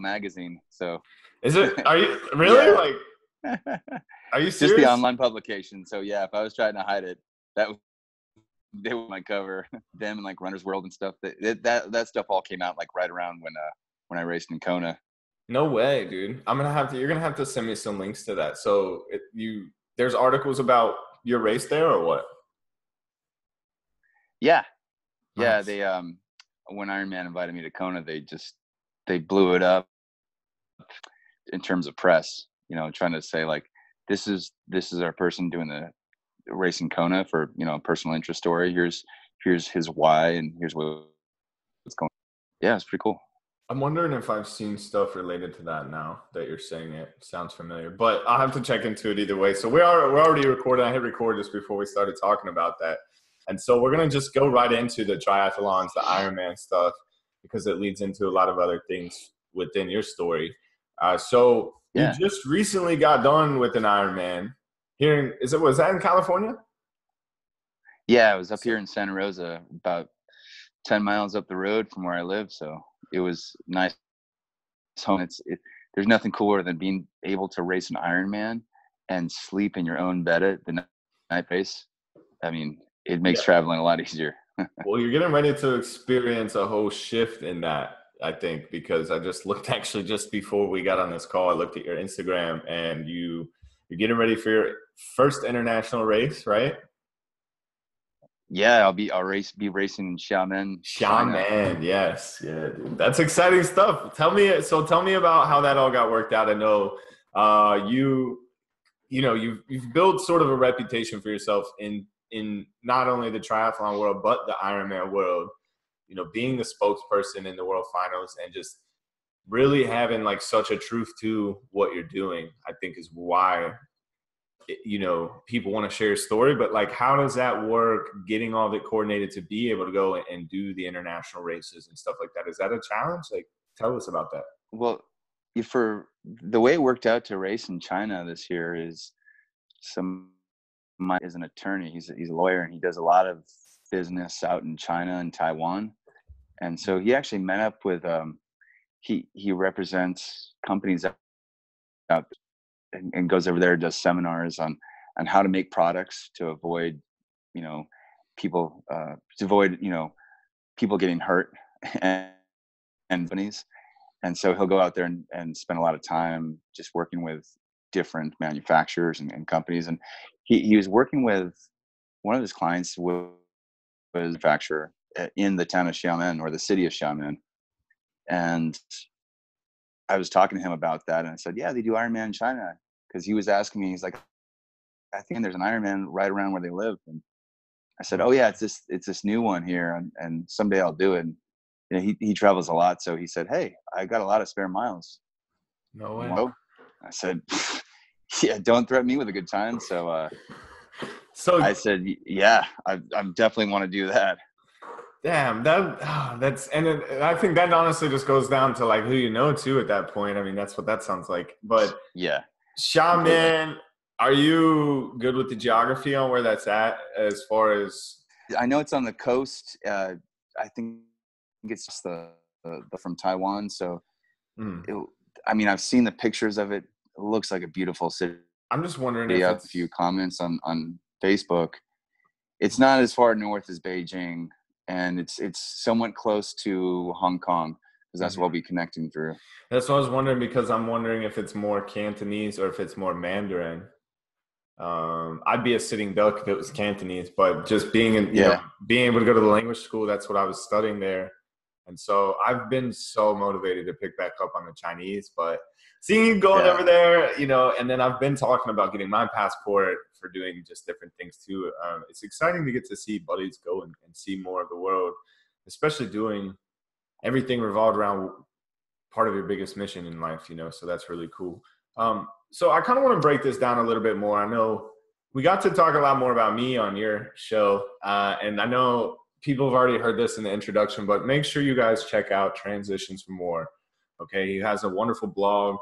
magazine. So is it? Are you really like? Are you serious? Just the online publication. So yeah, if I was trying to hide it, they would my cover them and like Runner's World and stuff. That stuff all came out like right around when I raced in Kona. No way, dude. You're gonna have to send me some links to that. So there's articles about your race there or what? Yeah. Nice. They when Ironman invited me to Kona, they blew it up in terms of press, trying to say like, this is our person doing the racing Kona for, personal interest story. Here's his why, and here's what's going on. Yeah, it's pretty cool. I'm wondering if I've seen stuff related to that now that you're saying it. Sounds familiar, but I'll have to check into it either way. So we're already recording. I hit record just before we started talking about that. And so we're going to just go right into the triathlons, the Ironman stuff, because it leads into a lot of other things within your story. You just recently got done with an Ironman here. Was that in California? Yeah, it was up here in Santa Rosa, about 10 miles up the road from where I live. So it was nice. There's nothing cooler than being able to race an Ironman and sleep in your own bed at the night race. I mean, it makes traveling a lot easier. Well, you're getting ready to experience a whole shift in that, I think, because I just looked actually just before we got on this call, I looked at your Instagram and you're getting ready for your first international race, right? Yeah, I'll be racing in Xiamen. Xiamen, yes. Yeah, dude. That's exciting stuff. Tell me about how that all got worked out. I know you've built sort of a reputation for yourself in not only the triathlon world, but the Ironman world, being the spokesperson in the world finals and just really having like such a truth to what you're doing, I think is why, people want to share your story. But like, how does that work, getting all of it coordinated to be able to go and do the international races and stuff like that? Is that a challenge? Like, tell us about that. Well, for the way it worked out to race in China this year is Mike is an attorney. He's a lawyer, and he does a lot of business out in China and Taiwan. And so he actually met up with he represents companies out and goes over there, does seminars on how to make products to avoid people people getting hurt and companies. And so he'll go out there and spend a lot of time just working with different manufacturers and companies. And he was working with one of his clients was a manufacturer in the town of Xiamen, or the city of Xiamen. And I was talking to him about that, and I said, yeah, they do Ironman in China. Because he was asking me, he's like, I think there's an Ironman right around where they live. And I said, oh yeah, it's this new one here, and someday I'll do it. And he travels a lot, so he said, hey, I got a lot of spare miles. No way. I said, yeah, don't threaten me with a good time. So I said, yeah, I definitely want to do that. Damn, I think that honestly just goes down to like who you know too at that point. I mean, that's what that sounds like. But yeah, Xiamen, are you good with the geography on where that's at as far as? I know it's on the coast. I think it's just the from Taiwan. So, I've seen the pictures of it. It looks like a beautiful city. I'm just wondering if a few comments on Facebook. It's not as far north as Beijing, and it's somewhat close to Hong Kong, because that's what we'll be connecting through. That's what I was wondering, because I'm wondering if it's more Cantonese or if it's more Mandarin. I'd be a sitting duck if it was Cantonese, but just being being able to go to the language school, that's what I was studying there. And so I've been so motivated to pick back up on the Chinese, but seeing you going over there, and then I've been talking about getting my passport for doing just different things too. It's exciting to get to see buddies go and see more of the world, especially doing everything revolved around part of your biggest mission in life, so that's really cool. So I kind of want to break this down a little bit more. I know we got to talk a lot more about me on your show, and I know people have already heard this in the introduction, but make sure you guys check out Transitions for More. Okay, he has a wonderful blog.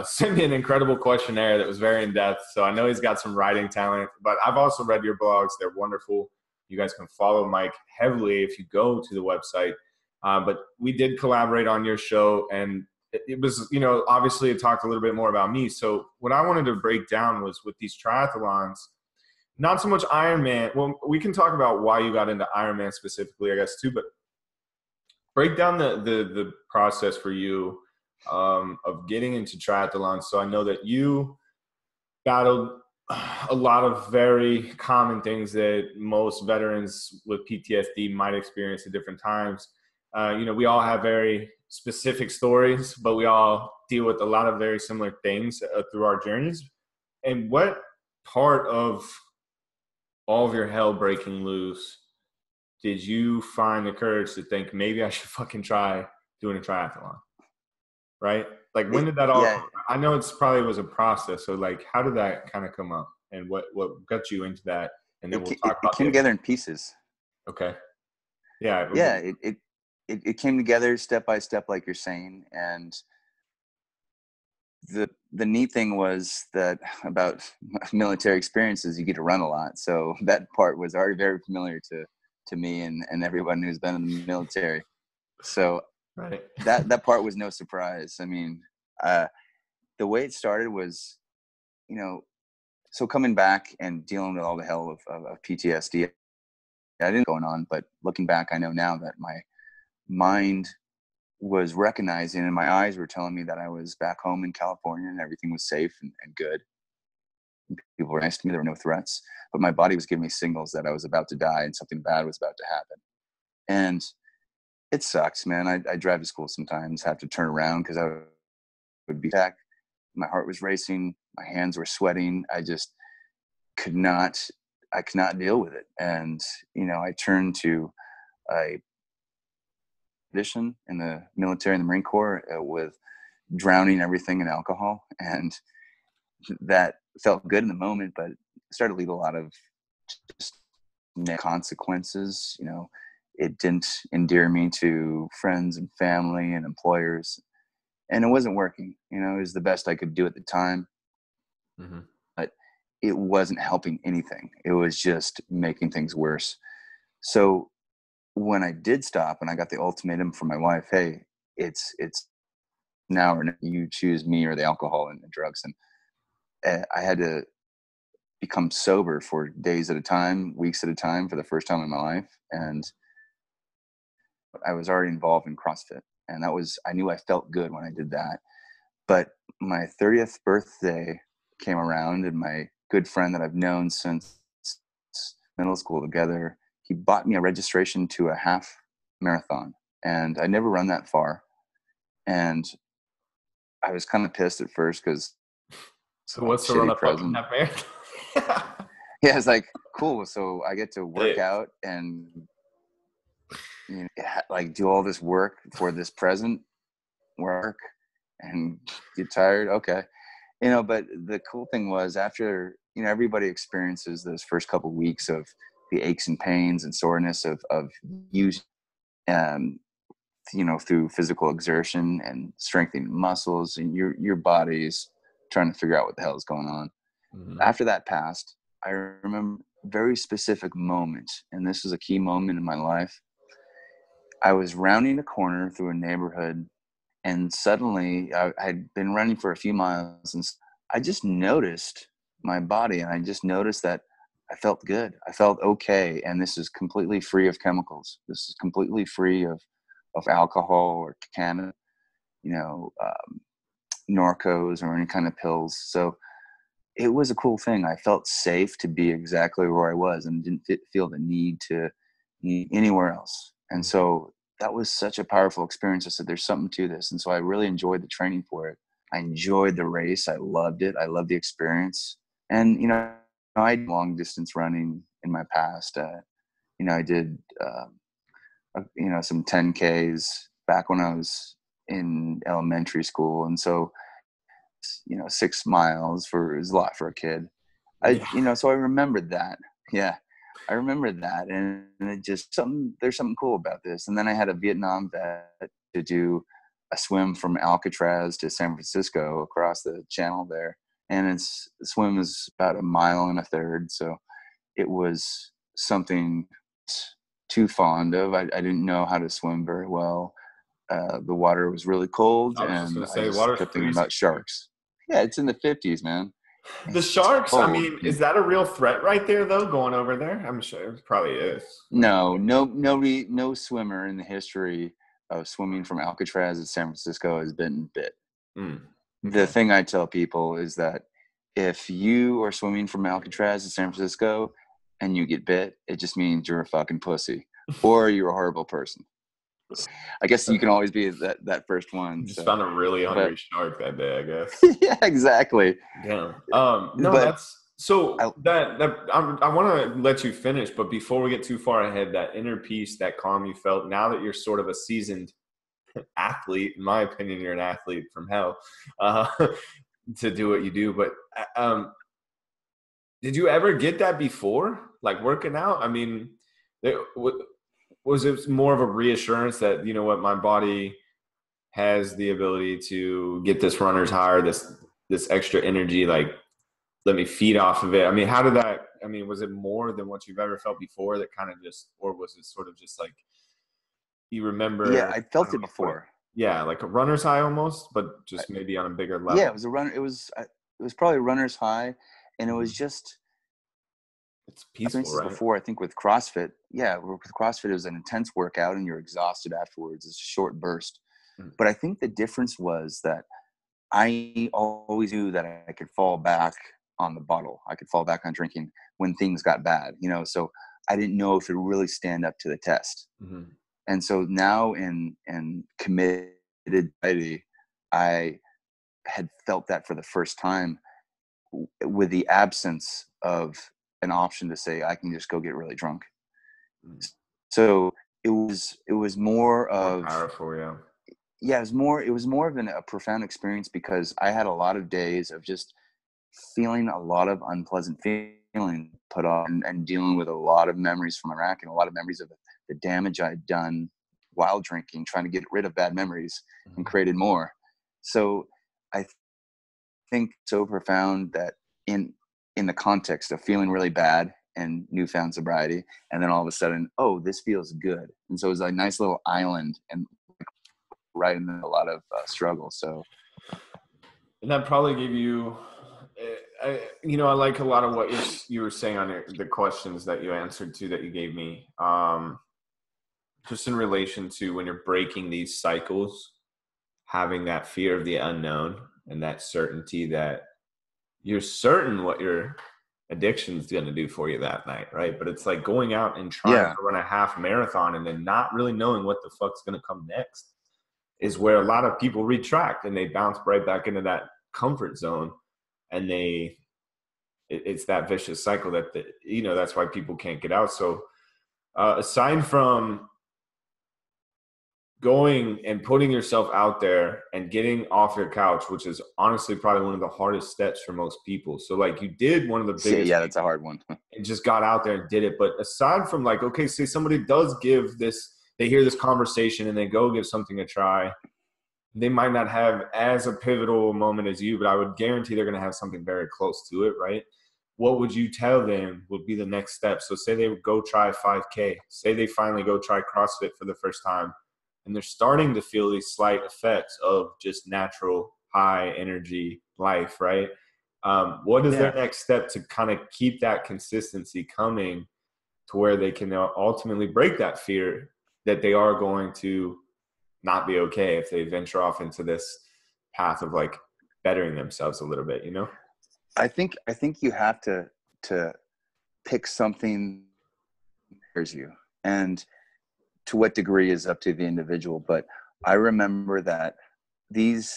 Sent me an incredible questionnaire that was very in-depth, so I know he's got some writing talent, but I've also read your blogs. They're wonderful. You guys can follow Mike heavily if you go to the website. But we did collaborate on your show, and it was, you know, obviously it talked a little bit more about me. So what I wanted to break down was with these triathlons, not so much Ironman. Well, we can talk about why you got into Ironman specifically, I guess, too, but break down the process for you of getting into triathlons. So I know that you battled a lot of very common things that most veterans with PTSD might experience at different times. You know, we all have very specific stories, but we all deal with a lot of very similar things through our journeys. And what part of all of your hell breaking loose did you find the courage to think maybe I should fucking try doing a triathlon? Right? Like, when did that all Yeah, come? I know it's probably was a process. So like, how did that kind of come up, and what got you into that? And then we'll talk it about came the, together in pieces. okay. Yeah. Yeah, it came together step by step, like you're saying. And the neat thing was that about military experiences, you get to run a lot. So that part was already very familiar to me and everyone who's been in the military. So Right. that part was no surprise. I mean, the way it started was, you know, so coming back and dealing with all the hell of PTSD, I didn't going on, but looking back, I know now that my mind was recognizing and my eyes were telling me that I was back home in California and everything was safe and good. People were nice to me. There were no threats, but my body was giving me signals that I was about to die and something bad was about to happen. And it sucks, man. I drive to school sometimes, have to turn around because I would be back. My heart was racing. My hands were sweating. I could not deal with it. And, you know, I turned to a position in the military, in the Marine Corps, with drowning everything in alcohol. And that felt good in the moment, but it started to lead a lot of just consequences. You know, it didn't endear me to friends and family and employers, and it wasn't working. You know, it was the best I could do at the time, Mm-hmm. but it wasn't helping anything. It was just making things worse. So when I did stop and I got the ultimatum from my wife, hey, it's now or never. You choose me or the alcohol and the drugs. And I had to become sober for days at a time, weeks at a time, for the first time in my life. And I was already involved in CrossFit. And I knew I felt good when I did that. But my 30th birthday came around, and my good friend that I've known since middle school together, he bought me a registration to a half marathon. And I never run that far. And I was kind of pissed at first because So what's the run shitty up fucking present. half marathon? Yeah, it's like, cool. So I get to work Hey. out and, you know, like do all this work for this present work and get tired. Okay. You know, but the cool thing was, after, you know, everybody experiences those first couple of weeks of the aches and pains and soreness of use, um, you know, through physical exertion and strengthening muscles, and your body's trying to figure out what the hell is going on. Mm-hmm. After that passed, I remember a very specific moment, and this was a key moment in my life. I was rounding a corner through a neighborhood, and suddenly I'd been running for a few miles, and I just noticed my body, and I just noticed that I felt good. I felt okay. And this is completely free of chemicals. This is completely free of alcohol or cannabis, you know, Norcos or any kind of pills. So it was a cool thing. I felt safe to be exactly where I was and didn't feel the need to be anywhere else. And so that was such a powerful experience. I said, there's something to this. And so I really enjoyed the training for it. I enjoyed the race. I loved it. I loved the experience. And, you know, I did long distance running in my past. You know, I did, you know, some 10Ks back when I was in elementary school. And so, you know, 6 miles is a lot for a kid. Yeah. You know, so I remembered that. Yeah, I remembered that. And it just there's something cool about this. And then I had a Vietnam vet to do a swim from Alcatraz to San Francisco across the channel there. And the swim is about 1.33 miles. So it was something too fond of. I didn't know how to swim very well. The water was really cold, I was just and gonna I say, just water's kept thinking freezing. about sharks. Yeah, it's in the 50s, man. The It's sharks, I cold. mean, is that a real threat right there, though, going over there? I'm sure it probably is. No swimmer in the history of swimming from Alcatraz to San Francisco has been bit. Mm, The okay. thing I tell people is that if you are swimming from Alcatraz to San Francisco and you get bit, it just means you're a fucking pussy or you're a horrible person. I guess you can always be that first one. Just So, found a really but hungry shark that day, I guess. yeah, exactly. Damn. No, But that's so I, I want to let you finish, but before we get too far ahead, that inner peace, that calm you felt now that you're sort of a seasoned athlete, in my opinion, you're an athlete from hell, uh, to do what you do. But did you ever get that before, like working out? I mean, was it more of a reassurance that, you know what, my body has the ability to get this runner's high, or this extra energy, like let me feed off of it? I mean, how did that, I mean, was it more than what you've ever felt before that kind of just, or was it sort of just like you yeah, remember, I I felt don't it know, what, before. yeah, like a runner's high almost, but just maybe on a bigger Yeah, level? it was probably a runner's high, and it was Mhm. just It's peaceful, experiences right? before. I think with CrossFit, yeah, with CrossFit it was an intense workout and you're exhausted afterwards. It's a short burst. Mm. But I think the difference was that I always knew that I could fall back on the bottle. I could fall back on drinking when things got bad, so I didn't know if it would really stand up to the test. Mm-hmm. And so now in committed society, I had felt that for the first time with the absence of an option to say I can just go get really drunk. Mm. So it was more More of powerful, yeah. yeah, it was more of a profound experience because I had a lot of days of just feeling a lot of unpleasant feeling put on and dealing with a lot of memories from Iraq and a lot of memories of the damage I'd done while drinking, trying to get rid of bad memories and Mm-hmm. created more. So I think so profound that in in the context of feeling really bad and newfound sobriety, and then all of a sudden, oh, this feels good, and so it was a nice little island and right in a lot of struggle. So And that probably gave you, I like a lot of what you were saying on the questions that you answered to that you gave me. Just in relation to when you're breaking these cycles, having that fear of the unknown and that certainty that you're certain what your addiction is going to do for you that night, right? But it's like going out and trying yeah, to run a half marathon and then not really knowing what the fuck's going to come next is where a lot of people retract and they bounce right back into that comfort zone, and it's that vicious cycle that that's why people can't get out. So aside from going and putting yourself out there and getting off your couch, which is honestly probably one of the hardest steps for most people. So like you did one of the biggest yeah, things that's a hard one. and just got out there and did it. But aside from like, okay, say somebody does give this, they hear this conversation and they go give something a try. They might not have as a pivotal moment as you, but I would guarantee they're going to have something very close to it, right? What would you tell them would be the next step? So say they would go try 5K. Say they finally go try CrossFit for the first time, and they're starting to feel these slight effects of just natural high energy life, right? What is their Yeah, next step to kind of keep that consistency coming to where they can ultimately break that fear that they are going to not be okay if they venture off into this path of like bettering themselves a little bit, I think you have to pick something that scares you, and to what degree is up to the individual. But I remember that these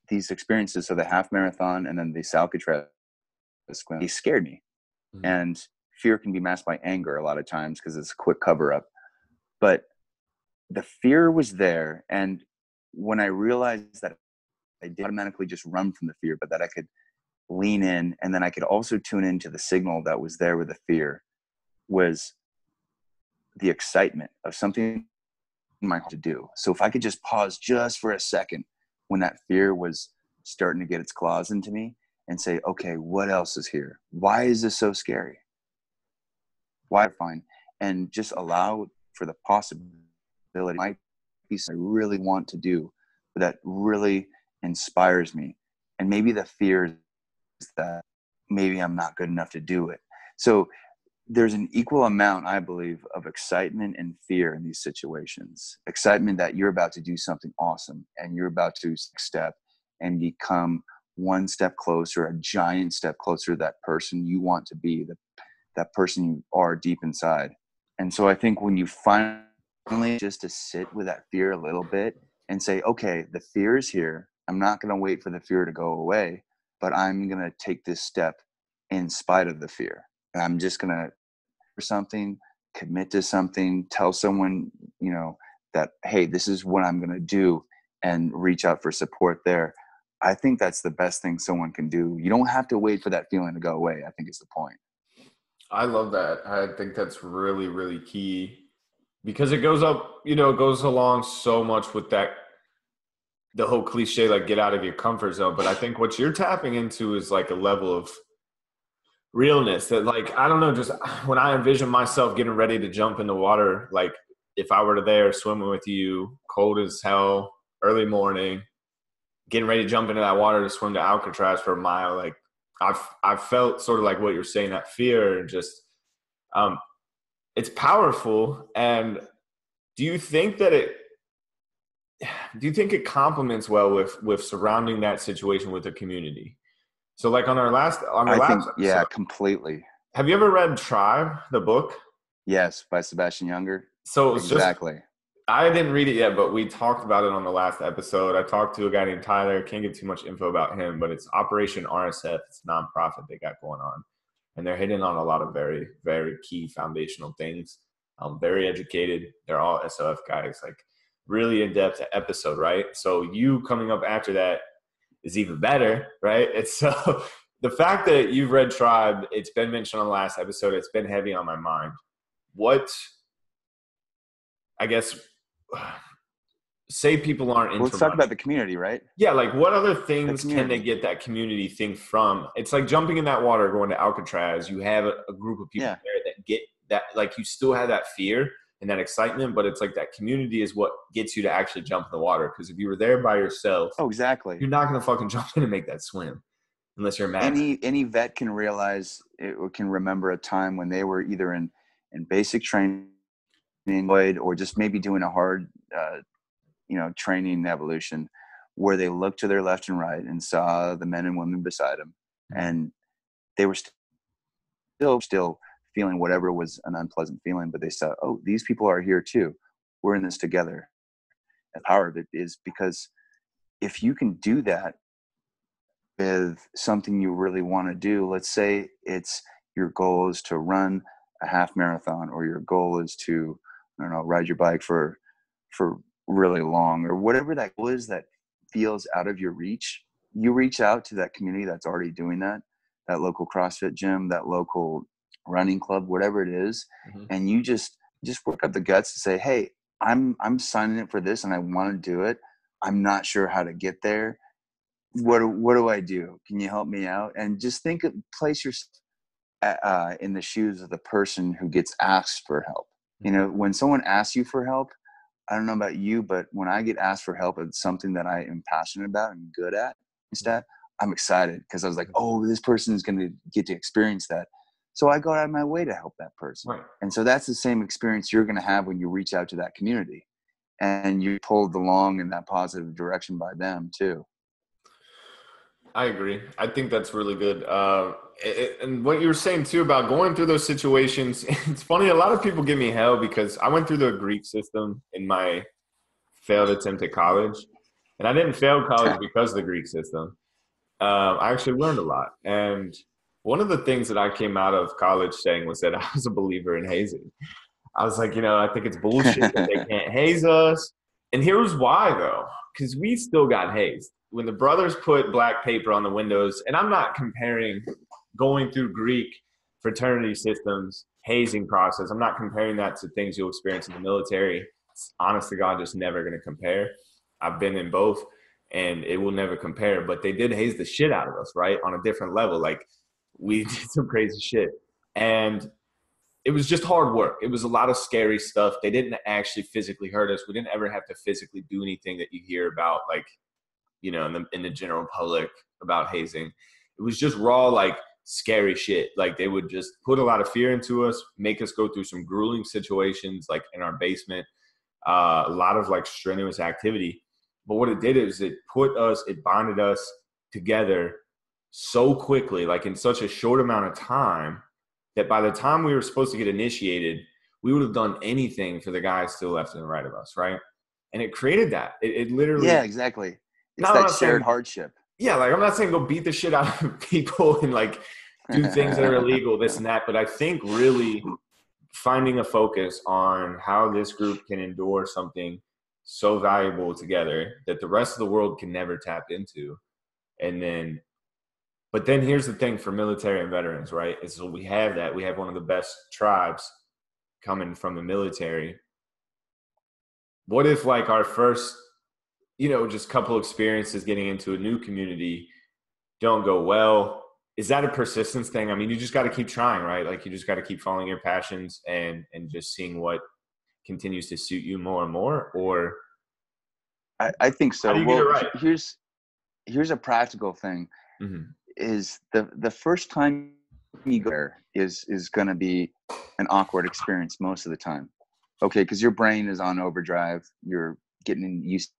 these experiences, so the half marathon and then the Alcatraz swim, they scared me. Mm-hmm. And fear can be masked by anger a lot of times because it's a quick cover up. But the fear was there, and when I realized that I did automatically just run from the fear, but that I could lean in, and then I could also tune into the signal that was there with the fear, was the excitement of something in my heart to do. So if I could just pause just for a second when that fear was starting to get its claws into me and say, okay, what else is here? Why is this so scary? Why fine? And just allow for the possibility it might be something I really want to do, that really inspires me. And maybe the fear is that maybe I'm not good enough to do it. So there's an equal amount, I believe, of excitement and fear in these situations. Excitement that you're about to do something awesome and you're about to step and become one step closer, a giant step closer to that person you want to be, that person you are deep inside. And so I think when you finally just to sit with that fear a little bit and say, okay, the fear is here. I'm not going to wait for the fear to go away, but I'm going to take this step in spite of the fear. And I'm just going to something, commit to something, tell someone, that, hey, this is what I'm going to do, and reach out for support there. I think that's the best thing someone can do. You don't have to wait for that feeling to go away, I think is the point. I love that. I think that's really, really key, because it goes up, it goes along so much with that, the whole cliche, like get out of your comfort zone. But I think what you're tapping into is like a level of realness that, like, I don't know, just when I envision myself getting ready to jump in the water, like if I were there swimming with you, cold as hell, early morning, getting ready to jump into that water to swim to Alcatraz for a mile, like I've felt sort of like what you're saying, that fear, and just it's powerful. And do you think it complements well with surrounding that situation with a community? So like on our last episode, yeah, completely. Have you ever read Tribe, the book? Yes, by Sebastian Junger. So it was exactly. I didn't read it yet, but we talked about it on the last episode. I talked to a guy named Tyler. Can't get too much info about him, but it's Operation RSF. It's a nonprofit they got going on. And they're hitting on a lot of very, very key foundational things. Very educated. They're all SOF guys, like really in-depth episode, right? So you coming up after that is even better, right? It's so the fact that you've read Tribe, it's been mentioned on the last episode, it's been heavy on my mind. What, I guess, say people aren't into let's talk about the community, right? Yeah, like what other things can they get that community thing from? It's like jumping in that water, going to Alcatraz. You have a group of people there that get that, like you still have that fear and that excitement, but it's like that community is what gets you to actually jump in the water. Because if you were there by yourself, exactly, you're not going to fucking jump in and make that swim unless you're mad. Any vet can realize or can remember a time when they were either in basic training or just maybe doing a hard, training evolution, where they looked to their left and right and saw the men and women beside them, and they were still feeling whatever was an unpleasant feeling, but they saw, oh, these people are here too. We're in this together. The power of it is because if you can do that with something you really want to do, let's say it's your goal is to run a half marathon, or your goal is to, I don't know, ride your bike for really long, or whatever that goal is that feels out of your reach, you reach out to that community that's already doing that local CrossFit gym, that local running club, whatever it is, and you just work up the guts to say, hey, I'm signing up for this and I want to do it. I'm not sure how to get there. What do I do? Can you help me out? And just place yourself in the shoes of the person who gets asked for help. When someone asks you for help, I don't know about you, but when I get asked for help, it's something that I am passionate about and good at. Instead, I'm excited because I was like, oh, this person is going to get to experience that. So I go out of my way to help that person. Right. And so that's the same experience you're going to have when you reach out to that community and you're pulled along in that positive direction by them too. I agree. I think that's really good. And what you were saying too about going through those situations, it's funny. A lot of people give me hell because I went through the Greek system in my failed attempt at college, and I didn't fail college because of the Greek system. I actually learned a lot. And one of the things that I came out of college saying was that I was a believer in hazing. I was like, I think it's bullshit that they can't haze us. And here's why though, because we still got hazed. When the brothers put black paper on the windows, and I'm not comparing going through Greek fraternity systems, hazing process. I'm not comparing that to things you'll experience in the military. It's, honest to God, just never going to compare. I've been in both, and it will never compare. But they did haze the shit out of us, right, on a different level. Like, we did some crazy shit. And it was just hard work. It was a lot of scary stuff. They didn't actually physically hurt us. We didn't ever have to physically do anything that you hear about, like, you know, in the general public about hazing. It was just raw, like, scary shit. Like, they would just put a lot of fear into us, make us go through some grueling situations, like in our basement, a lot of like strenuous activity. But what it did is it bonded us together so quickly, like in such a short amount of time, that by the time we were supposed to get initiated, we would have done anything for the guys to the left and the right of us, right? And it created that. It literally. Yeah, exactly. It's No, I'm that not shared saying, hardship. yeah, like, I'm not saying go beat the shit out of people and like do things that are illegal, this and that. But I think really finding a focus on how this group can endure something so valuable together that the rest of the world can never tap into. But then here's the thing for military and veterans, right? Is so we have that. We have one of the best tribes coming from the military. What if like our first, you know, just couple experiences getting into a new community don't go well? Is that a persistence thing? I mean, you just got to keep trying, right? Like, you just got to keep following your passions and just seeing what continues to suit you more and more. Or I think so. how do you get it right? Here's a practical thing. Mm-hmm. Is the first time you go there is going to be an awkward experience most of the time. Okay, because your brain is on overdrive. You're getting used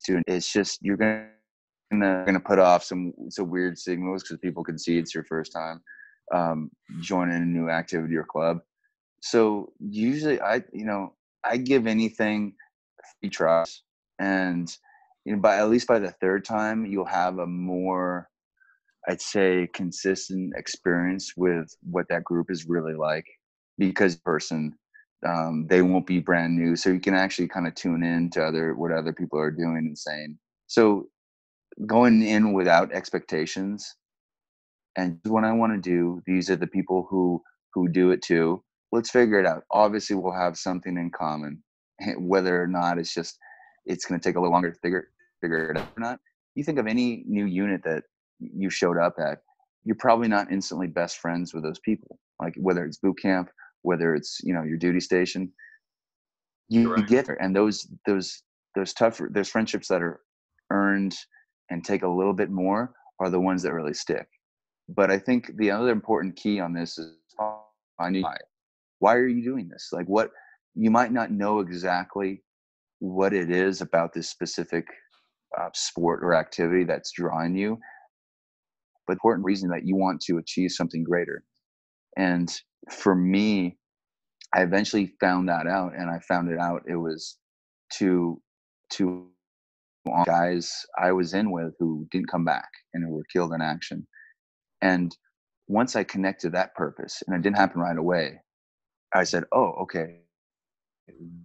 to it. It's just you're gonna put off some weird signals because people can see it's your first time joining a new activity or club. So usually I give anything 3 tries, and at least by the third time you'll have a more, I'd say, consistent experience with what that group is really like, because they won't be brand new, so you can actually kind of tune in to what other people are doing and saying. So going in without expectations, and what I want to do, these are the people who do it too. Let's figure it out. Obviously we'll have something in common, whether or not it's going to take a little longer to figure it out or not. You think of any new unit that you showed up at, you're probably not instantly best friends with those people. Like, whether it's boot camp, whether it's your duty station, you Correct. get there, and those friendships that are earned and take a little bit more are the ones that really stick. But I think the other important key on this is finding why are you doing this? Like, what you might not know exactly what it is about this specific sport or activity that's drawing you, but the important reason that you want to achieve something greater. And for me, I eventually found that out, and I found it out. It was to guys I was in with who didn't come back and who were killed in action. And once I connected that purpose, and it didn't happen right away, I said, oh, okay,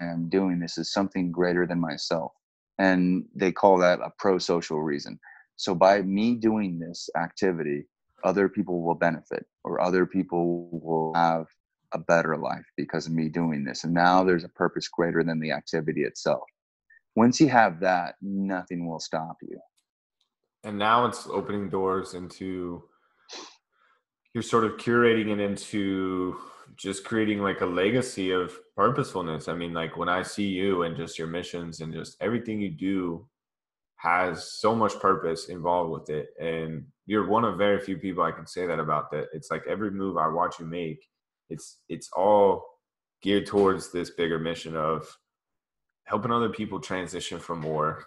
I'm doing this is something greater than myself. And they call that a pro-social reason. So by me doing this activity, other people will benefit, or other people will have a better life because of me doing this. And now there's a purpose greater than the activity itself. Once you have that, nothing will stop you. And now it's opening doors into, you're sort of curating it into just creating like a legacy of purposefulness. I mean, like, when I see you and just your missions and just everything you do has so much purpose involved with it. And you're one of very few people I can say that about. That it's like every move I watch you make, it's all geared towards this bigger mission of helping other people transition from more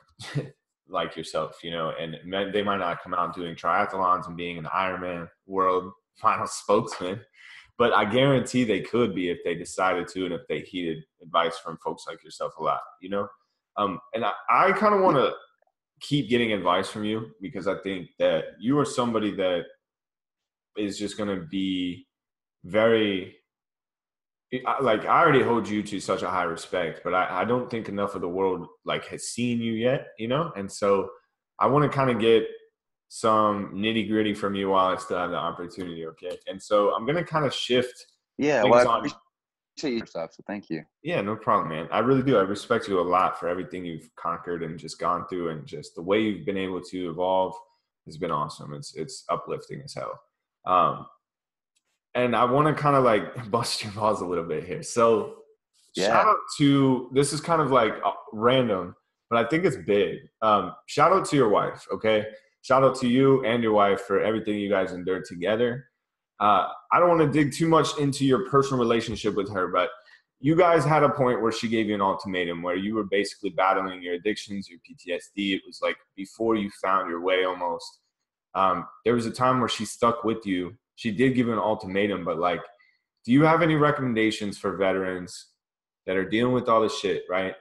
like yourself, and they might not come out doing triathlons and being an Ironman world final spokesman, but I guarantee they could be if they decided to, and if they heeded advice from folks like yourself a lot, and I kind of want to keep getting advice from you, because I think that you are somebody that is just going to be very, like, I already hold you to such a high respect, but I don't think enough of the world like has seen you yet, and so I want to kind of get some nitty gritty from you while I still have the opportunity. Okay. And so I'm going to kind of shift things I on. appreciate your stuff, so thank you. Yeah, no problem, man. I really do. I respect you a lot for everything you've conquered and just gone through, and just the way you've been able to evolve has been awesome. It's uplifting as hell. and I want to kind of like bust your balls a little bit here. So shout Yeah. out to, this is kind of like random, but I think it's big. Shout out to your wife, okay? Shout out to you and your wife for everything you guys endured together. I don't want to dig too much into your personal relationship with her, but you guys had a point where she gave you an ultimatum where you were basically battling your addictions, your PTSD. It was like before you found your way almost. There was a time where she stuck with you. She did give you an ultimatum, but like, do you have any recommendations for veterans that are dealing with all this shit, right?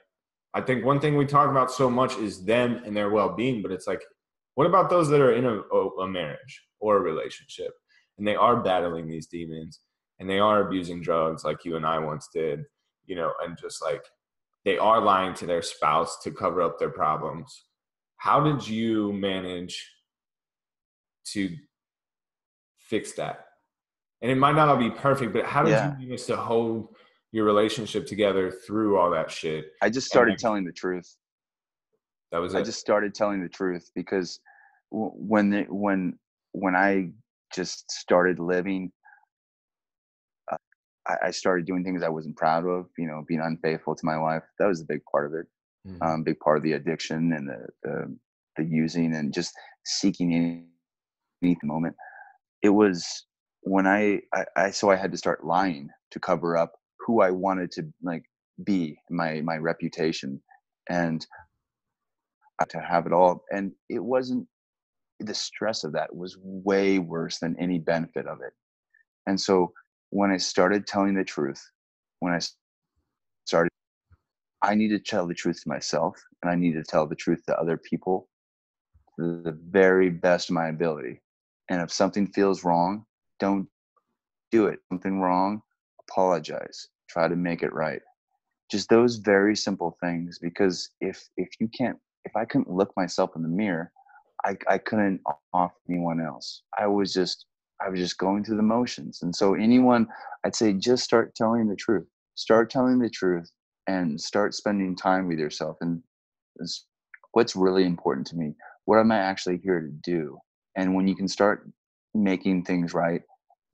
I think one thing we talk about so much is them and their well-being, but it's like, what about those that are in a marriage or a relationship and they are battling these demons and they are abusing drugs like you and I once did, you know, and just like they are lying to their spouse to cover up their problems. How did you manage to fix that? And it might not all be perfect, but how did you manage to hold your relationship together through all that shit? I just started telling the truth. That was it. I just started telling the truth because when I just started living, I started doing things I wasn't proud of, you know, being unfaithful to my wife. That was a big part of it. Big part of the addiction and the using and just seeking any moment. It was when I had to start lying to cover up who I wanted to like be, my reputation, and to have it all. And it wasn't, the stress of that was way worse than any benefit of it. And so when I started telling the truth, I need to tell the truth to myself, and I need to tell the truth to other people to the very best of my ability. And if something feels wrong, don't do it. Something wrong, apologize. Try to make it right. Just those very simple things. Because if I couldn't look myself in the mirror, I couldn't offer anyone else. I was just going through the motions. And so anyone, I'd say, just start telling the truth. Start telling the truth and start spending time with yourself. And what's really important to me? What am I actually here to do? And when you can start making things right,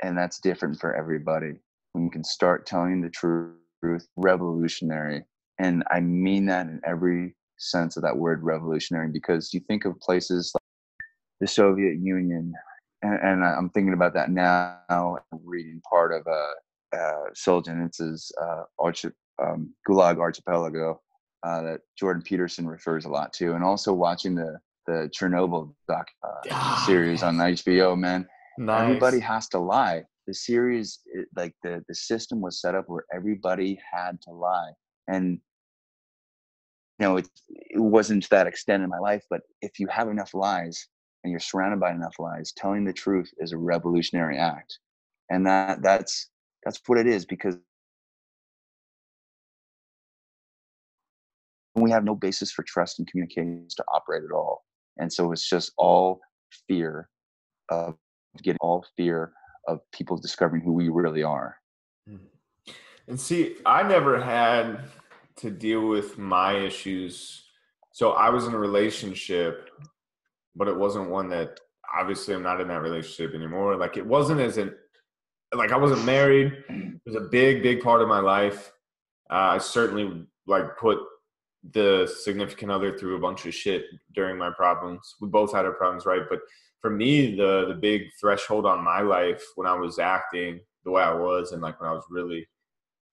and that's different for everybody, when you can start telling the truth, revolutionary. And I mean that in every sense of that word, revolutionary, because you think of places like the Soviet Union, and I'm thinking about that now. I'm reading part of Solzhenitsyn's Gulag Archipelago that Jordan Peterson refers a lot to, and also watching the Chernobyl series on HBO. Man, nice. Everybody has to lie. The series, like the system was set up where everybody had to lie, and you know, it wasn't to that extent in my life, but if you have enough lies and you're surrounded by enough lies, telling the truth is a revolutionary act. And that's what it is, because we have no basis for trust and communications to operate at all. And so it's just all fear of people discovering who we really are. And see, I never had to deal with my issues. So I was in a relationship, but it wasn't one that, obviously I'm not in that relationship anymore. Like it wasn't like I wasn't married. It was a big, big part of my life. I certainly like put the significant other through a bunch of shit during my problems. We both had our problems, right? But for me, the big threshold on my life when I was acting the way I was, and like when I was really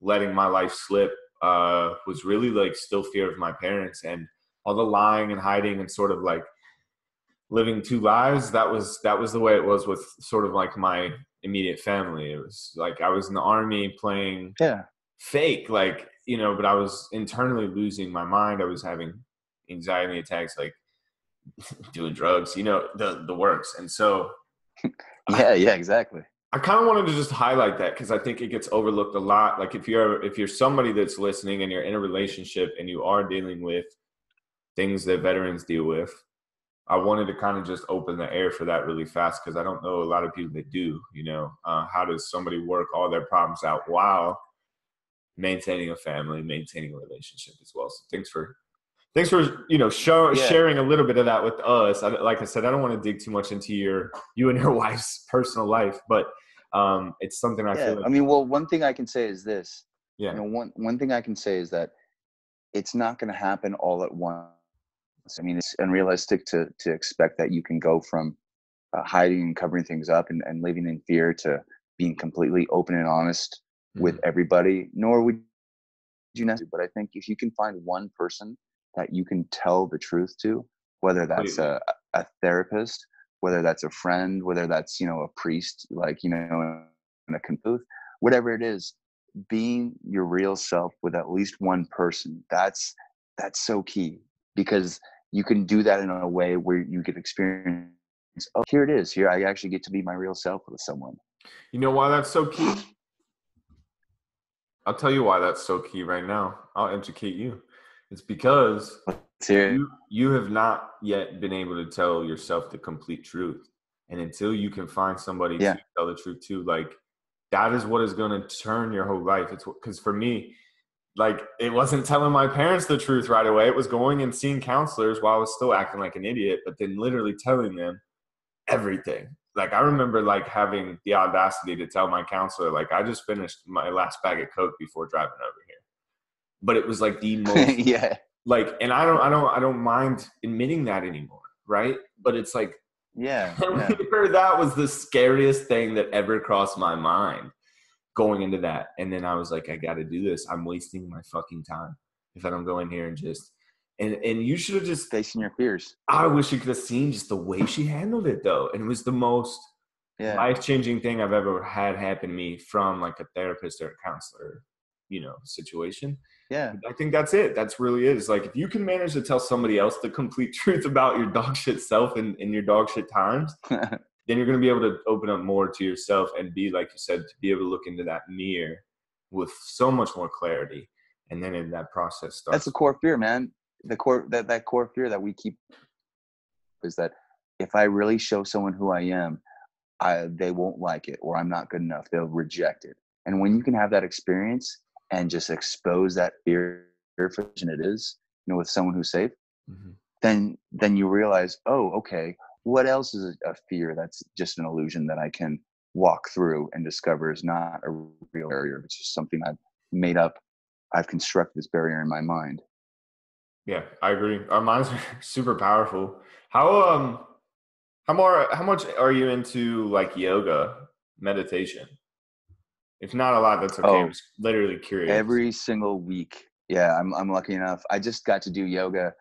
letting my life slip, was really like still fear of my parents and all the lying and hiding and sort of like living two lives. That was the way it was with sort of like my immediate family. It was like I was in the army playing fake, like, you know, but I was internally losing my mind. I was having anxiety attacks, like doing drugs, you know, the works. And so yeah, exactly. I kind of wanted to just highlight that because I think it gets overlooked a lot. Like if you're somebody that's listening and you're in a relationship and you are dealing with things that veterans deal with, I wanted to kind of just open the air for that really fast because I don't know a lot of people that do, you know. How does somebody work all their problems out while maintaining a family, maintaining a relationship as well? So thanks for you know sharing a little bit of that with us. Like I said, I don't want to dig too much into you and your wife's personal life, but It's something I Yeah. feel like, I mean, well, one thing I can say is this, yeah, one thing I can say is that it's not going to happen all at once. I mean, it's unrealistic to expect that you can go from hiding and covering things up and living in fear to being completely open and honest with mhm, everybody, nor would you necessarily. But I think if you can find one person that you can tell the truth to, whether that's completely. a therapist, whether that's a friend, whether that's, a priest, like, in a booth, whatever it is, being your real self with at least one person, that's so key, because you can do that in a way where you get experience. Oh, here it is. Here I actually get to be my real self with someone. You know why that's so key? I'll tell you why that's so key right now. I'll educate you. It's because Let's hear it. you have not yet been able to tell yourself the complete truth. And until you can find somebody to Yeah. tell the truth to, like, that is what is going to turn your whole life. It's because for me, like, it wasn't telling my parents the truth right away. It was going and seeing counselors while I was still acting like an idiot, but then literally telling them everything. Like, I remember like having the audacity to tell my counselor, like, I just finished my last bag of Coke before driving over here. But it was like the most, Yeah. like, and I don't mind admitting that anymore, right? But it's like, Yeah. Yeah. that was the scariest thing that ever crossed my mind going into that. And then I was like, I got to do this. I'm wasting my fucking time if I don't go in here and just, and you should have just, Facing your fears. I wish you could have seen just the way she handled it though. And it was the most Yeah. life-changing thing I've ever had happen to me from like a therapist or a counselor, situation. Yeah. I think that's it. That's really it. It's like, if you can manage to tell somebody else the complete truth about your dog shit self in your dog shit times, then you're going to be able to open up more to yourself and be, like you said, to be able to look into that mirror with so much more clarity. And then in that process That's the starts. core fear, man. That core fear that we keep is that if I really show someone who I am, they won't like it, or I'm not good enough. They'll reject it. And when you can have that experience and just expose that fear for what it is, with someone who's safe, Mhm. then you realize, oh, okay, what else is a fear that's just an illusion that I can walk through and discover is not a real barrier. It's just something I've made up. I've constructed this barrier in my mind. Yeah, I agree. Our minds are super powerful. How much are you into like yoga, meditation? If not a lot, that's okay. I'm Oh, just literally curious. every single week. Yeah, I'm lucky enough. I just got to do yoga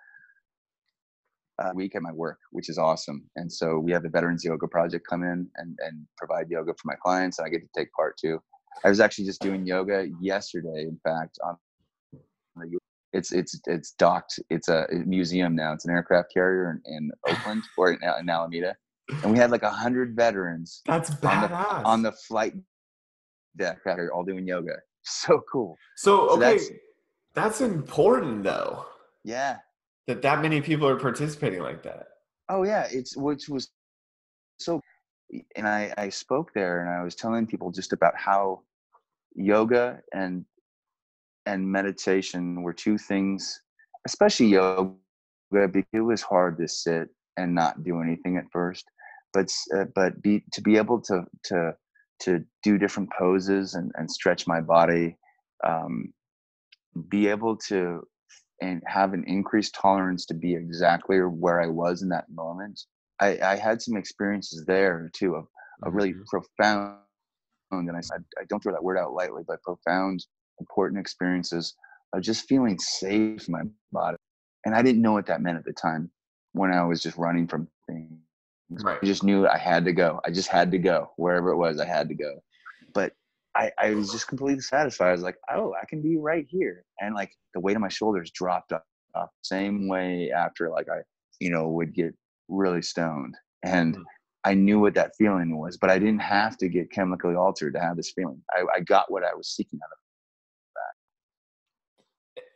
week at my work, which is awesome. And so we have the Veterans Yoga Project come in and provide yoga for my clients, and I get to take part too. I was actually just doing yoga yesterday, in fact, on the it's docked. It's a museum now. It's an aircraft carrier in Oakland or in Alameda, and we had like 100 veterans That's on the badass. on the flight deck all doing yoga. So cool. So, So okay, that's important though, yeah. that many people are participating like that. Oh yeah, it's which was so. And I spoke there, and I was telling people just about how yoga and meditation were two things, especially yoga, because it was hard to sit and not do anything at first, but to be able to do different poses and stretch my body, um, be able to and have an increased tolerance to be exactly where I was in that moment. I had some experiences there too of really Mhm. profound, and I don't throw that word out lightly, but profound, important experiences of just feeling safe in my body. And I didn't know what that meant at the time when I was just running from things. Right. I just knew I had to go. I just had to go wherever it was. I had to go. But I was just completely satisfied. I was like, oh, I can be right here. And like the weight of my shoulders dropped off same way after like I, would get really stoned. And Mhm. I knew what that feeling was, but I didn't have to get chemically altered to have this feeling. I got what I was seeking out of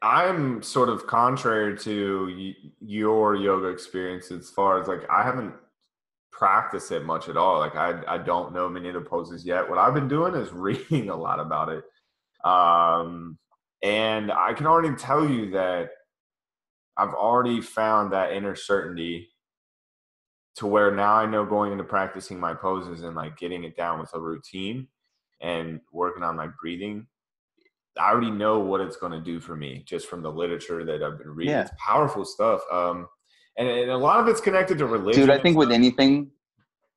I'm sort of contrary to your yoga experience as far as like, I haven't practiced it much at all. Like, I don't know many of the poses yet. What I've been doing is reading a lot about it. And I can already tell you that I've already found that inner certainty to where now I know going into practicing my poses and like getting it down with a routine and working on my breathing, I already know what it's going to do for me just from the literature that I've been reading. Yeah. It's powerful stuff. And a lot of it's connected to religion. Dude, I think with anything,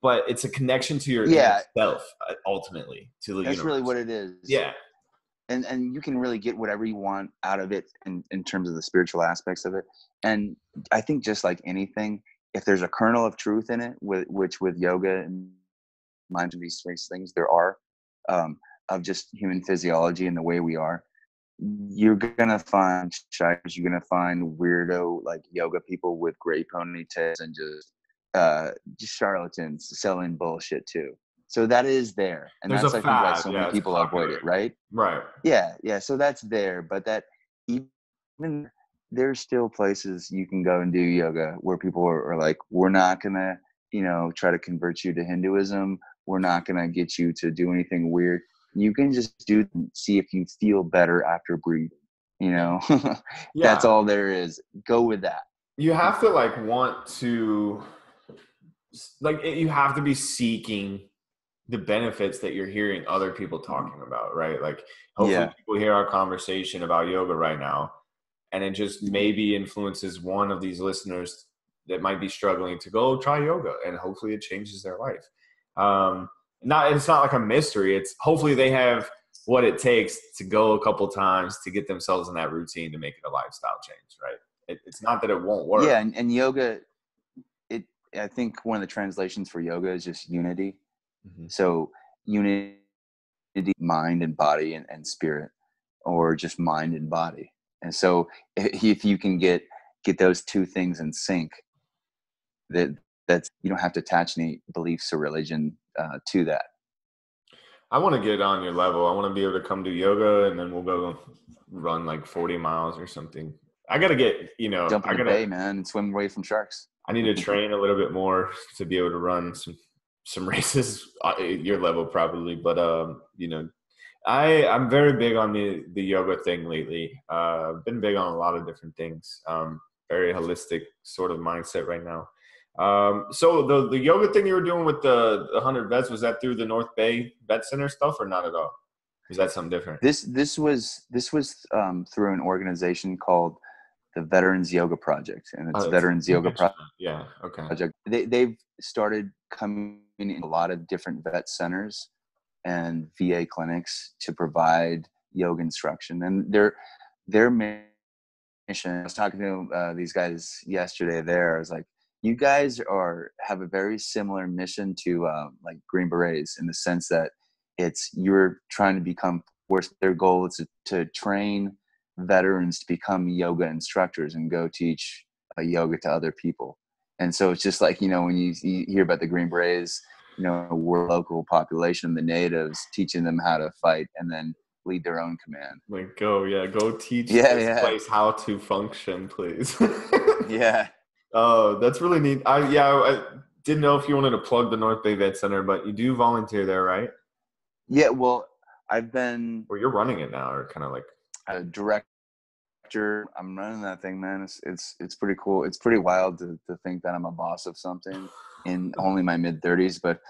but it's a connection to your inner self, ultimately, to the universe. That's really what it is. Yeah. And you can really get whatever you want out of it in terms of the spiritual aspects of it. And I think just like anything, if there's a kernel of truth in it, which with yoga and mind and these things there are, of just human physiology and the way we are, you're gonna find shires, you're gonna find weirdo like yoga people with gray ponytails and just charlatans selling bullshit too. So that is there, and there's that's a I think why fad. so many people avoid it, right? Right. Yeah. So that's there, but that even there's still places you can go and do yoga where people are like, we're not gonna, try to convert you to Hinduism. We're not gonna get you to do anything weird. You can just see if you feel better after breathing. That's all there is. Go with that. You have to want to, you have to be seeking the benefits that you're hearing other people talking about, right? Hopefully people hear our conversation about yoga right now, and it just maybe influences one of these listeners that might be struggling to go try yoga, and hopefully it changes their life. It's not like a mystery. It's hopefully they have what it takes to go a couple times to get themselves in that routine to make it a lifestyle change, right? It's not that it won't work. Yeah, and yoga, I think one of the translations for yoga is just unity. Mm-hmm. So unity, mind and body and spirit, or just mind and body. And so if you can get those two things in sync, that's you don't have to attach any beliefs or religion to that. I want to get on your level. I want to be able to come do yoga, and then we'll go run 40 miles or something. I got to get, jump in the bay, man, and swim away from sharks. I need to train a little bit more to be able to run some races at your level probably. But, I'm very big on the yoga thing lately. I've been big on a lot of different things. Very holistic sort of mindset right now. So the yoga thing you were doing with the 100 vets, was that through the North Bay Vet Center stuff or not at all? Was that something different? This was through an organization called the Veterans Yoga Project, and it's Veterans Yoga Project. Yeah. Okay. Project. They've started coming in a lot of different vet centers and VA clinics to provide yoga instruction, and their mission. I was talking to these guys yesterday. I was like, you guys have a very similar mission to Green Berets, in the sense that you're trying to become. Their goal is to train veterans to become yoga instructors and go teach yoga to other people. And so it's just when you hear about the Green Berets, we're local population, the natives, teaching them how to fight and then lead their own command. Go teach this place how to function, please. Yeah. Oh, that's really neat. I didn't know if you wanted to plug the North Bay Vet Center, but you do volunteer there, right? Yeah, well, I've been... Well, you're running it now, or kind of a director. I'm running that thing, man. It's pretty cool. It's pretty wild to think that I'm a boss of something in only my mid-30s, but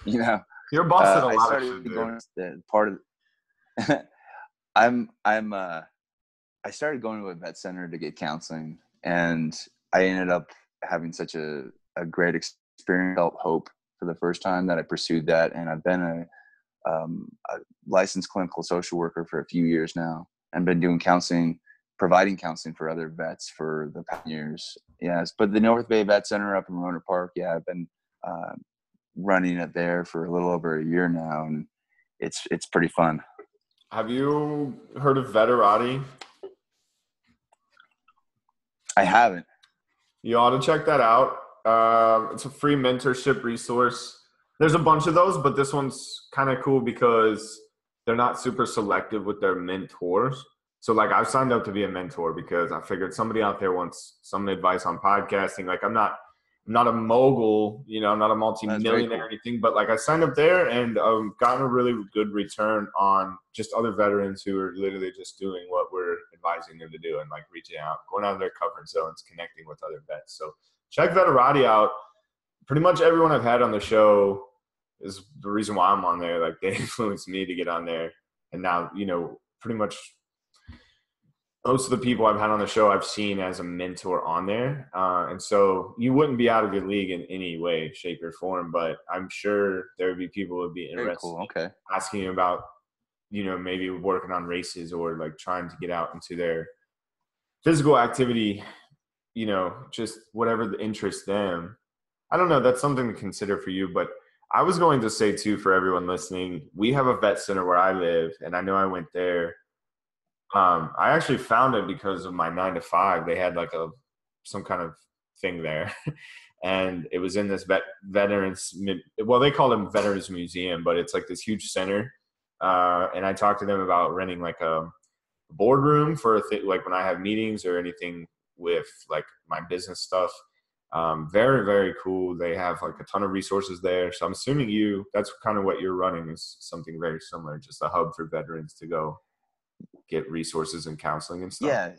you're a boss at a lot of shit, dude. Part of I started going to a vet center to get counseling, and I ended up having such a great experience, felt hope for the first time, that I pursued that. And I've been a licensed clinical social worker for a few years now, and been doing counseling, providing counseling for other vets for the past years. Yes, but the North Bay Vet Center up in Roanoke Park, I've been running it there for a little over a year now, and it's pretty fun. Have you heard of Veterati? I haven't. You ought to check that out. It's a free mentorship resource. There's a bunch of those, but this one's kind of cool because they're not super selective with their mentors. So I've signed up to be a mentor because I figured somebody out there wants some advice on podcasting. I'm not a mogul, I'm not a multi-millionaire or anything, but I signed up there and gotten a really good return on just other veterans who are literally just doing what we're advising them to do, and reaching out, going out of their comfort zones, connecting with other vets. So check Veterati out. Pretty much everyone I've had on the show is the reason why I'm on there. Like, they influenced me to get on there. And now, pretty much most of the people I've had on the show I've seen as a mentor on there. And so you wouldn't be out of your league in any way, shape, or form. But I'm sure there would be people who would be Very interested cool. Okay. in asking you about, maybe working on races or like trying to get out into their physical activity, just whatever the interests them. I don't know. That's something to consider for you. But I was going to say, too, for everyone listening, we have a vet center where I live, and I know I went there. I actually found it because of my 9 to 5. They had like some kind of thing there, and it was in this veterans. Well, they call them Veterans Museum, but it's like this huge center. And I talked to them about renting like a boardroom for like when I have meetings or anything with like my business stuff. Very, very cool. They have like a ton of resources there. So I'm assuming that's kind of what you're running, is something very similar, just a hub for veterans to go get resources and counseling and stuff.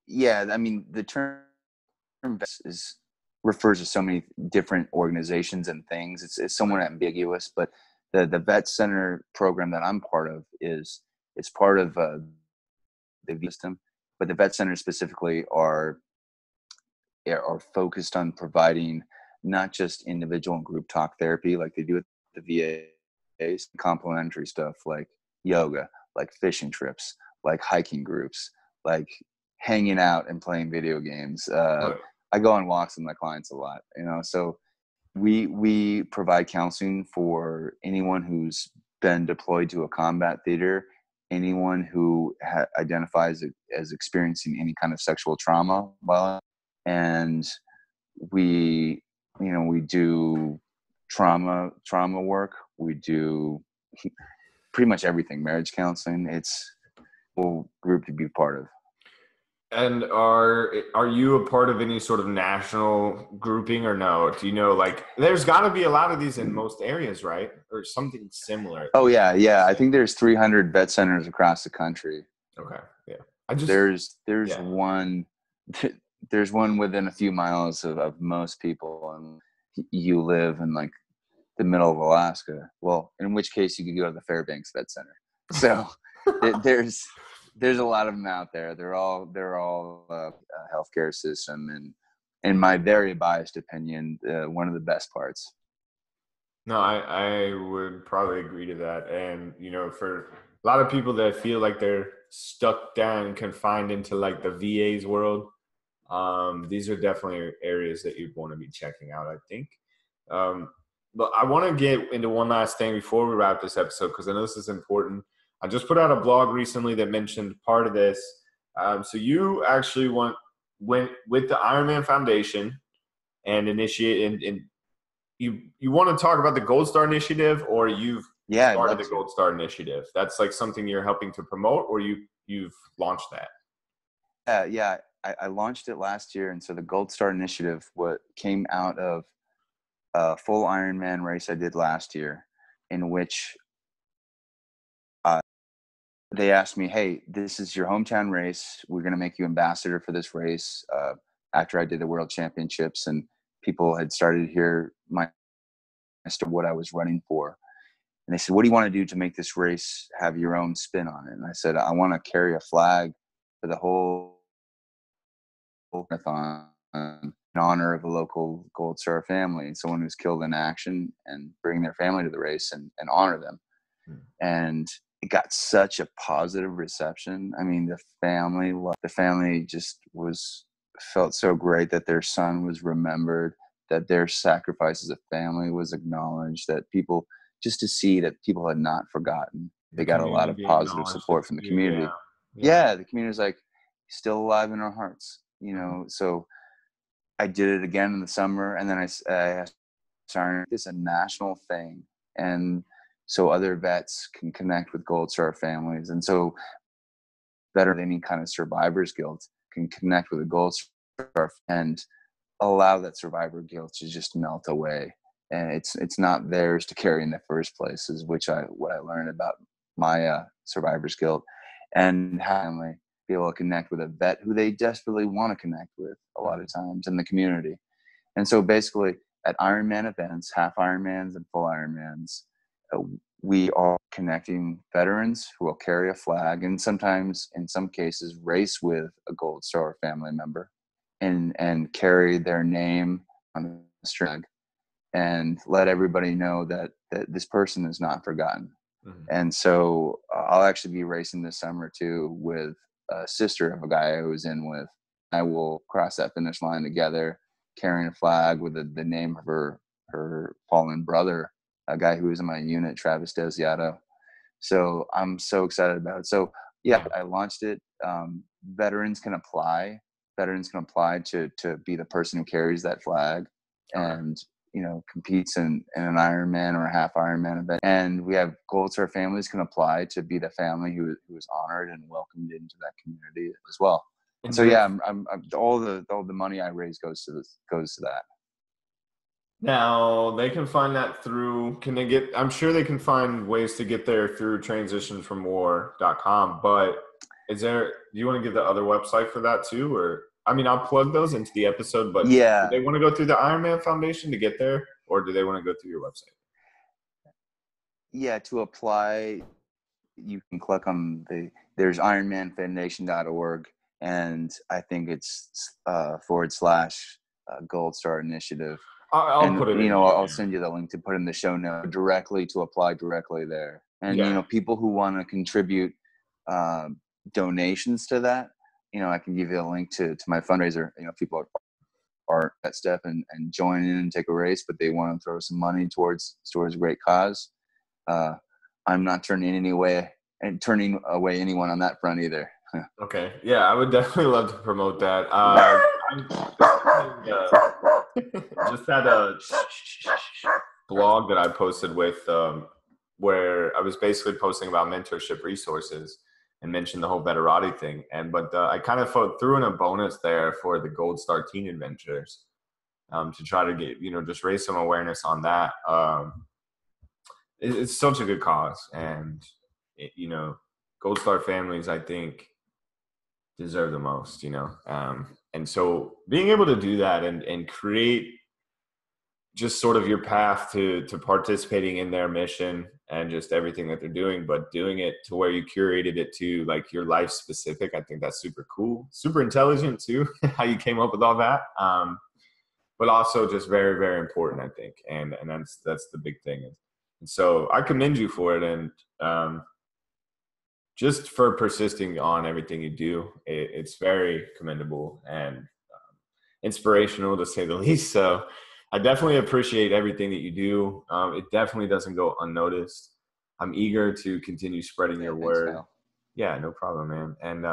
Yeah. I mean, the term refers to so many different organizations and things. It's somewhat ambiguous, but the vet center program that I'm part of it's part of the system, but the vet centers specifically are focused on providing not just individual and group talk therapy like they do at the VAs, complementary stuff like yoga, like fishing trips, like hiking groups, like hanging out and playing video games. I go on walks with my clients a lot, so we provide counseling for anyone who's been deployed to a combat theater, anyone who identifies as experiencing any kind of sexual trauma and we do trauma work. We do pretty much everything, marriage counseling. It's a cool group to be part of. And are you a part of any sort of national grouping or no? Do you know, like, there's got to be a lot of these in most areas, right? Or something similar. Oh, yeah. I think there's 300 vet centers across the country. Okay, yeah. There's one there's one within a few miles of most people, and you live in like the middle of Alaska. Well, in which case you could go to the Fairbanks Vet Center. So there's a lot of them out there. They're all a healthcare system, and in my very biased opinion, one of the best parts. No, I would probably agree to that. And, for a lot of people that feel like they're stuck down, confined into like the VA's world, these are definitely areas that you'd want to be checking out, I think. But I want to get into one last thing before we wrap this episode, because I know this is important. I just put out a blog recently that mentioned part of this. So you actually went with the Ironman Foundation and initiate, and you want to talk about the Gold Star Initiative, or you've started the Gold Star Initiative? That's like something you're helping to promote, or you've launched that? Yeah. I launched it last year, and so the Gold Star Initiative came out of a full Ironman race I did last year, in which they asked me, "Hey, this is your hometown race. We're going to make you ambassador for this race." After I did the World Championships, and people had started to hear what I was running for, and they said, "What do you want to do to make this race have your own spin on it?" And I said, "I want to carry a flag for the whole marathon in honor of a local Gold Star family, someone who's killed in action, and bring their family to the race and honor them." And it got such a positive reception. I mean, the family just felt so great that their son was remembered, that their sacrifice as a family was acknowledged, that people, just to see that people had not forgotten. They got a lot of positive support from the community. Yeah, the community was like, still alive in our hearts, So I did it again in the summer, and then I started this a national thing, and so other vets can connect with Gold Star families, and so better than any kind of survivor's guilt can connect with a Gold Star and allow that survivor guilt to just melt away. And it's not theirs to carry in the first place, is what I learned about my survivor's guilt and family. be able to connect with a vet who they desperately want to connect with a lot of times in the community. And so basically at Ironman events, half Ironmans and full Ironmans, we are connecting veterans who will carry a flag and sometimes in some cases race with a Gold Star family member and carry their name on the string and let everybody know that this person is not forgotten. Mm-hmm. And so I'll actually be racing this summer too with a sister of a guy I was in with. I will cross that finish line together, carrying a flag with the name of her fallen brother, a guy who was in my unit, Travis Desiato. So I'm so excited about it. So yeah, I launched it. Veterans can apply. Veterans can apply to be the person who carries that flag and, you know, competes in an Ironman or a half Ironman event. And we have Gold Star families can apply to be the family who is honored and welcomed into that community as well. And so yeah, I'm all the money I raise goes to that. Now they can find that through, I'm sure they can find ways to get there through transitionfromwar.com, but do you want to give the other website for that too? Or, I mean, I'll plug those into the episode, but yeah, do they want to go through the Ironman Foundation to get there, or do they want to go through your website? Yeah, to apply, you can click on there's ironmanfoundation.org, and I think it's / Gold Star Initiative. I'll put it in. I'll send you the link to put in the show note directly to apply directly there. And, people who want to contribute donations to that, I can give you a link to my fundraiser. People are that step and join in and take a race, but they want to throw some money towards a great cause. I'm not turning away anyone on that front either. Okay. Yeah, I would definitely love to promote that. Just had a blog that I posted with where I was basically posting about mentorship resources and mentioned the whole Veterati thing. But I kind of threw in a bonus there for the Gold Star Teen Adventures to try to get, just raise some awareness on that. It's such a good cause. And, Gold Star families, I think, deserve the most, and so being able to do that and create just sort of your path to participating in their mission and just everything that they're doing, but doing it to where you curated it to like your life specific. I think that's super cool, super intelligent too, how you came up with all that. But also just very, very important, I think. And that's the big thing. And so I commend you for it. And, just for persisting on everything you do. It's very commendable and inspirational, to say the least. So I definitely appreciate everything that you do. It definitely doesn't go unnoticed. I'm eager to continue spreading your word. Pal. Yeah, no problem, man. And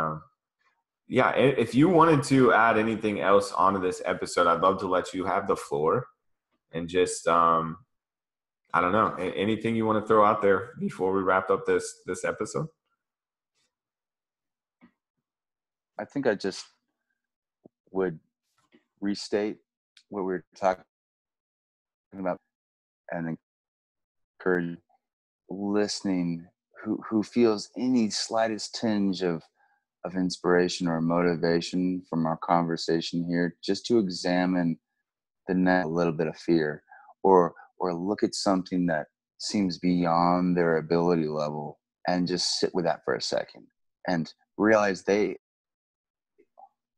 if you wanted to add anything else onto this episode, I'd love to let you have the floor and just, I don't know, anything you want to throw out there before we wrap up this episode? I think I just would restate what we were talking about and encourage listening who feels any slightest tinge of inspiration or motivation from our conversation here, just to examine a little bit of fear or look at something that seems beyond their ability level and just sit with that for a second and realize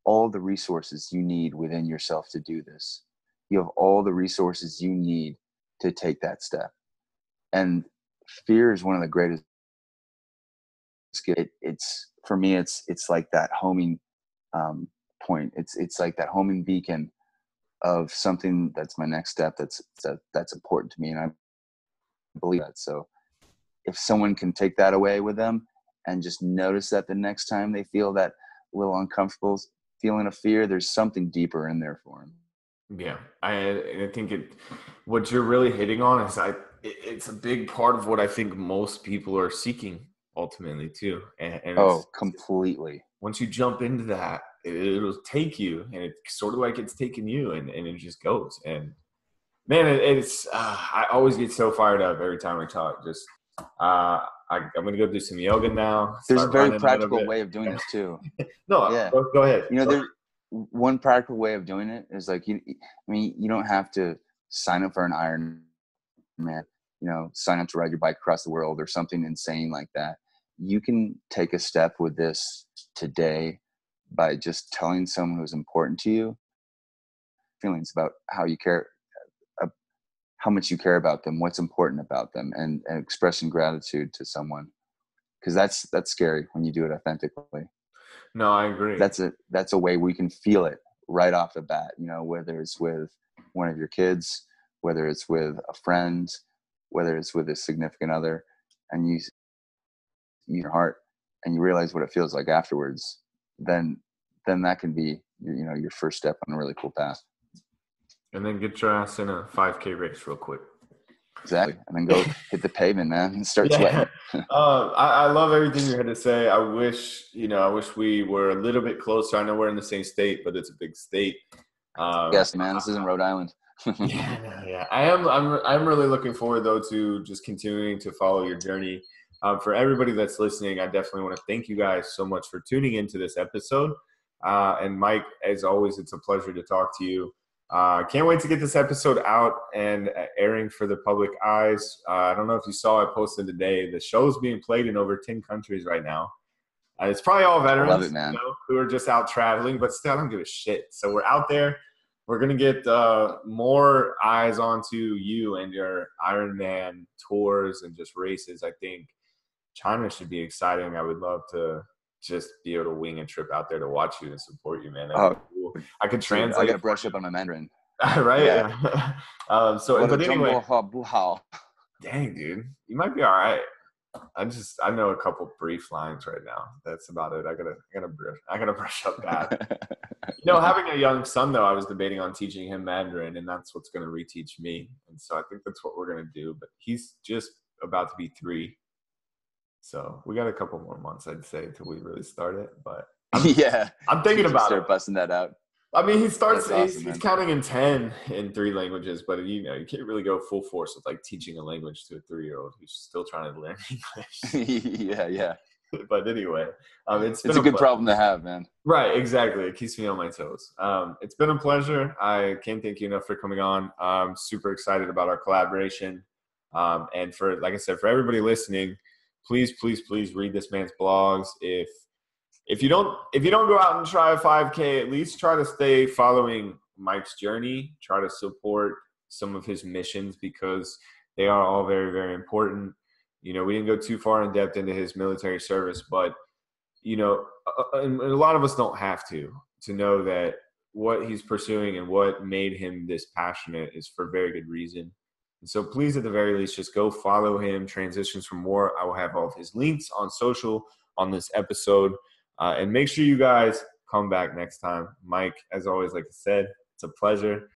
all the resources you need within yourself to do this. You have all the resources you need to take that step. And fear is one of the greatest skills. It's for me, it's like that homing point. It's like that homing beacon of something that's my next step. That's important to me. And I believe that. So if someone can take that away with them and just notice that the next time they feel that little uncomfortable feeling of fear, there's something deeper in there for them. Yeah, I think what you're really hitting on is it's a big part of what I think most people are seeking ultimately too. And completely. Once you jump into that, it'll take you, and it's sort of like it's taking you, and it just goes. And man, it's I always get so fired up every time I talk. Just I'm going to go do some yoga now. There's a Start very running a little practical bit. way of doing this too. No, Yeah. go ahead. You know, there's one practical way of doing it is like, I mean, you don't have to sign up for an Ironman, you know, sign up to ride your bike across the world or something insane like that. You can take a step with this today by just telling someone who's important to you feelings about how you care, how much you care about them, what's important about them, and expressing gratitude to someone. Because that's scary when you do it authentically. No, I agree. That's a way we can feel it right off the bat, you know, whether it's with one of your kids, whether it's with a friend, whether it's with a significant other, and you your heart and you realize what it feels like afterwards, then that can be, you know, your first step on a really cool path. And then get your ass in a 5K race real quick. Exactly. And then go hit the pavement, man, and start sweating. I love everything you had to say. I wish we were a little bit closer. I know we're in the same state, but it's a big state. Yes, man. This isn't Rhode Island. Yeah. I'm really looking forward though to just continuing to follow your journey. For everybody that's listening, I definitely want to thank you guys so much for tuning into this episode. And Mike, as always, it's a pleasure to talk to you. Can't wait to get this episode out and airing for the public eyes. I don't know if you saw, I posted today, the show's being played in over 10 countries right now. It's probably all veterans, love it, man. You know, who are just out traveling, but still I don't give a shit. So we're out there. We're going to get more eyes onto you and your Ironman tours and just races. I think China should be exciting. I would love to just be able to wing a trip out there to watch you and support you, man. That'd be cool. I could translate. I got to brush up on my Mandarin. Right? Yeah. But anyway. Dang, dude. You might be all right. I know a couple brief lines right now. That's about it. I gotta brush up that. You know, having a young son though, I was debating on teaching him Mandarin, and that's what's gonna reteach me. And so I think that's what we're gonna do. But he's just about to be 3. So we got a couple more months, I'd say, until we really start it. But I'm thinking about start busting that out. I mean, he starts. Awesome, he's counting in 10 in 3 languages, but you know, you can't really go full force with like teaching a language to a 3-year-old who's still trying to learn English. Yeah. But anyway, it's a good problem to have, man. Right, exactly. It keeps me on my toes. It's been a pleasure. I can't thank you enough for coming on. I'm super excited about our collaboration. And for, like I said, for everybody listening, please read this man's blogs. If you don't go out and try a 5K, at least try to stay following Mike's journey. Try to support some of his missions because they are all very, very important. You know, we didn't go too far in depth into his military service, but, you know, a lot of us don't have to know that what he's pursuing and what made him this passionate is for very good reason. And so please, at the very least, just go follow him. Transitions for More. I will have all of his links on social on this episode. And make sure you guys come back next time. Mike, as always, like I said, it's a pleasure.